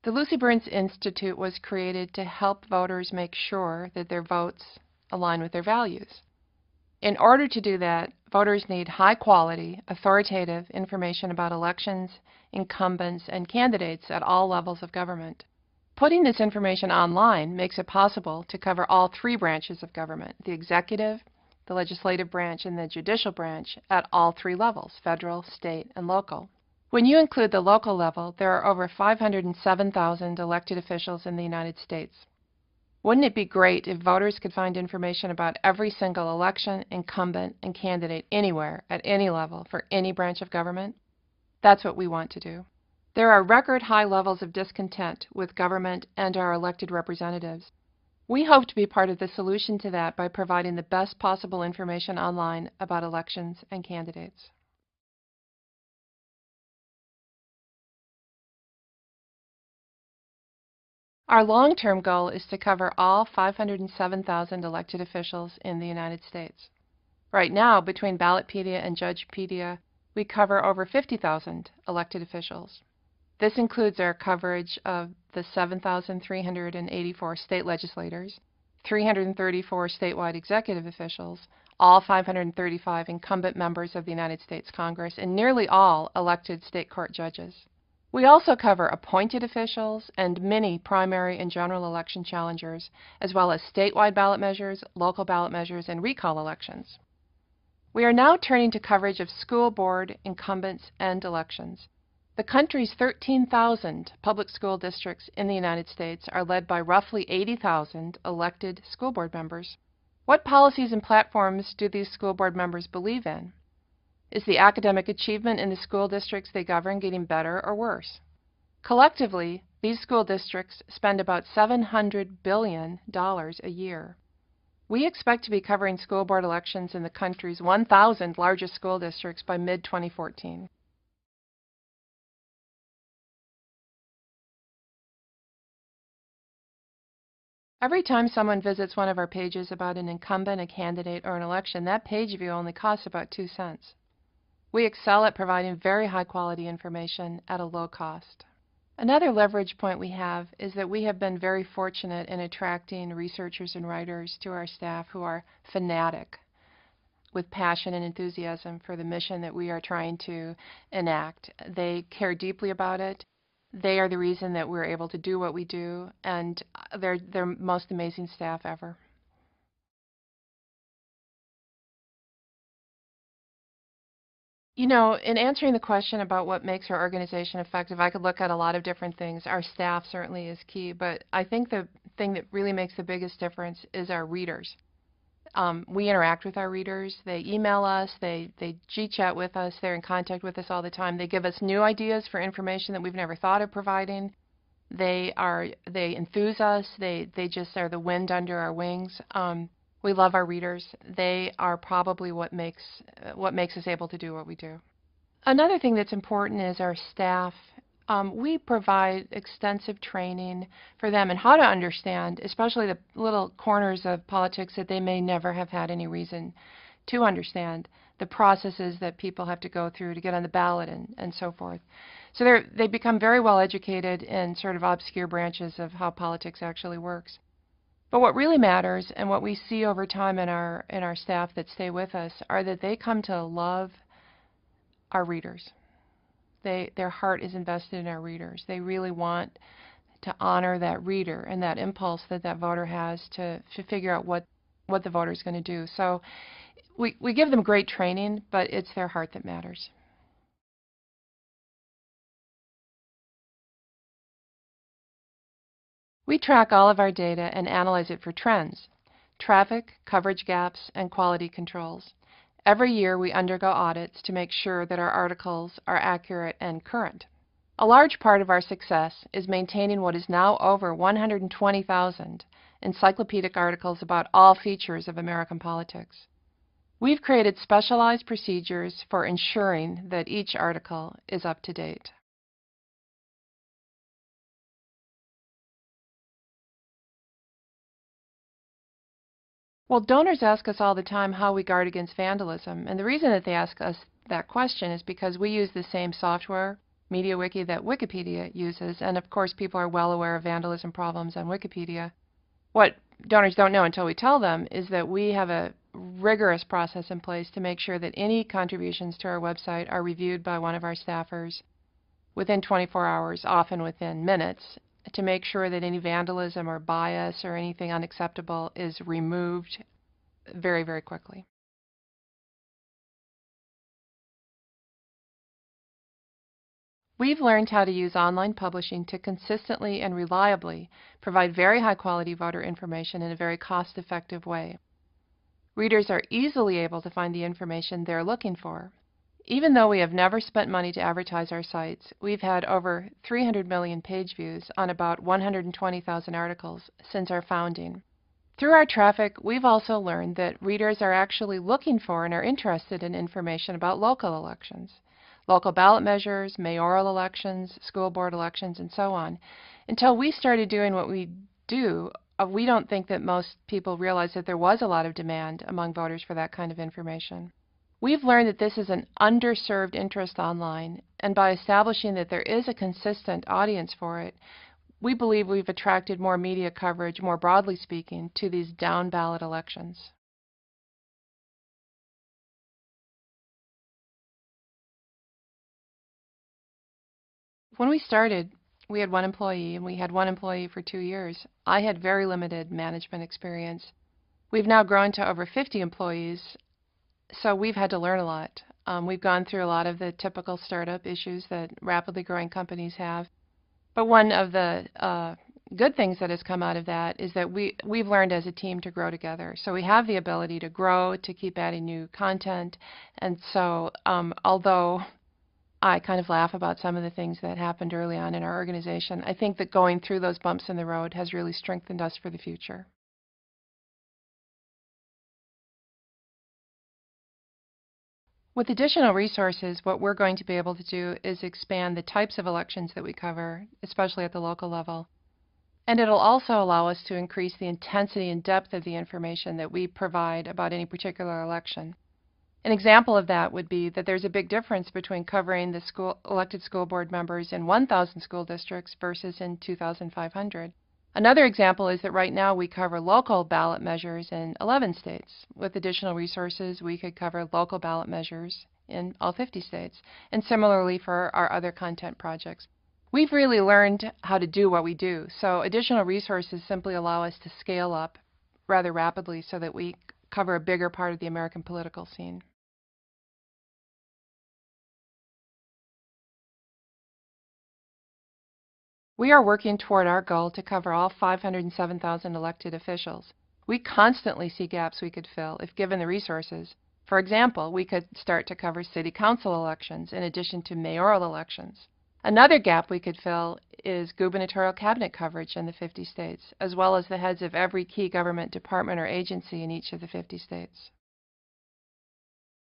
The Lucy Burns Institute was created to help voters make sure that their votes align with their values. In order to do that, voters need high-quality, authoritative information about elections, incumbents, and candidates at all levels of government. Putting this information online makes it possible to cover all three branches of government, the executive, the legislative branch, and the judicial branch, at all three levels, federal, state, and local. When you include the local level, there are over 507,000 elected officials in the United States. Wouldn't it be great if voters could find information about every single election, incumbent, and candidate anywhere, at any level, for any branch of government? That's what we want to do. There are record high levels of discontent with government and our elected representatives. We hope to be part of the solution to that by providing the best possible information online about elections and candidates. Our long-term goal is to cover all 507,000 elected officials in the United States. Right now, between Ballotpedia and Judgepedia, we cover over 50,000 elected officials. This includes our coverage of the 7,384 state legislators, 334 statewide executive officials, all 535 incumbent members of the United States Congress, and nearly all elected state court judges. We also cover appointed officials and many primary and general election challengers, as well as statewide ballot measures, local ballot measures, and recall elections. We are now turning to coverage of school board, incumbents, and elections. The country's 13,000 public school districts in the United States are led by roughly 80,000 elected school board members. What policies and platforms do these school board members believe in? Is the academic achievement in the school districts they govern getting better or worse? Collectively, these school districts spend about $700 billion a year. We expect to be covering school board elections in the country's 1,000 largest school districts by mid-2014. Every time someone visits one of our pages about an incumbent, a candidate, or an election, that page view only costs about 2 cents. We excel at providing very high-quality information at a low cost. Another leverage point we have is that we have been very fortunate in attracting researchers and writers to our staff who are fanatic with passion and enthusiasm for the mission that we are trying to enact. They care deeply about it. They are the reason that we're able to do what we do, and they're the most amazing staff ever. You know, in answering the question about what makes our organization effective, I could look at a lot of different things. Our staff certainly is key, but I think the thing that really makes the biggest difference is our readers. We interact with our readers. They email us, they G-chat with us, they're in contact with us all the time. They give us new ideas for information that we've never thought of providing. They enthuse us. They just are the wind under our wings. We love our readers. They are probably what makes us able to do what we do. Another thing that's important is our staff. We provide extensive training for them and how to understand, especially the little corners of politics that they may never have had any reason to understand, the processes that people have to go through to get on the ballot and so forth. So they become very well educated in sort of obscure branches of how politics actually works. But what really matters, and what we see over time in our staff that stay with us, are that they come to love our readers. Their heart is invested in our readers. They really want to honor that reader and that impulse that that voter has to figure out what the voter is going to do. So we give them great training, but it's their heart that matters. We track all of our data and analyze it for trends, traffic, coverage gaps, and quality controls. Every year we undergo audits to make sure that our articles are accurate and current. A large part of our success is maintaining what is now over 120,000 encyclopedic articles about all features of American politics. We've created specialized procedures for ensuring that each article is up to date. Well, donors ask us all the time how we guard against vandalism, and the reason that they ask us that question is because we use the same software MediaWiki that Wikipedia uses, and of course people are well aware of vandalism problems on Wikipedia. What donors don't know until we tell them is that we have a rigorous process in place to make sure that any contributions to our website are reviewed by one of our staffers within 24 hours, often within minutes, to make sure that any vandalism or bias or anything unacceptable is removed very, very quickly. We've learned how to use online publishing to consistently and reliably provide very high-quality voter information in a very cost-effective way. Readers are easily able to find the information they're looking for. Even though we have never spent money to advertise our sites, we've had over 300 million page views on about 120,000 articles since our founding. Through our traffic, we've also learned that readers are actually looking for and are interested in information about local elections, local ballot measures, mayoral elections, school board elections, and so on. Until we started doing what we do, we don't think that most people realized that there was a lot of demand among voters for that kind of information. We've learned that this is an underserved interest online, and by establishing that there is a consistent audience for it, we believe we've attracted more media coverage, more broadly speaking, to these down-ballot elections. When we started, we had one employee, and we had one employee for 2 years. I had very limited management experience. We've now grown to over 50 employees, so we've had to learn a lot. We've gone through a lot of the typical startup issues that rapidly growing companies have. But one of the good things that has come out of that is that we've learned as a team to grow together. So we have the ability to grow, to keep adding new content. And so although I kind of laugh about some of the things that happened early on in our organization, I think that going through those bumps in the road has really strengthened us for the future. With additional resources, what we're going to be able to do is expand the types of elections that we cover, especially at the local level. And it'll also allow us to increase the intensity and depth of the information that we provide about any particular election. An example of that would be that there's a big difference between covering the elected school board members in 1,000 school districts versus in 2,500. Another example is that right now we cover local ballot measures in 11 states. With additional resources, we could cover local ballot measures in all 50 states, and similarly for our other content projects. We've really learned how to do what we do, so additional resources simply allow us to scale up rather rapidly so that we cover a bigger part of the American political scene. We are working toward our goal to cover all 507,000 elected officials. We constantly see gaps we could fill if given the resources. For example, we could start to cover city council elections in addition to mayoral elections. Another gap we could fill is gubernatorial cabinet coverage in the 50 states, as well as the heads of every key government department or agency in each of the 50 states.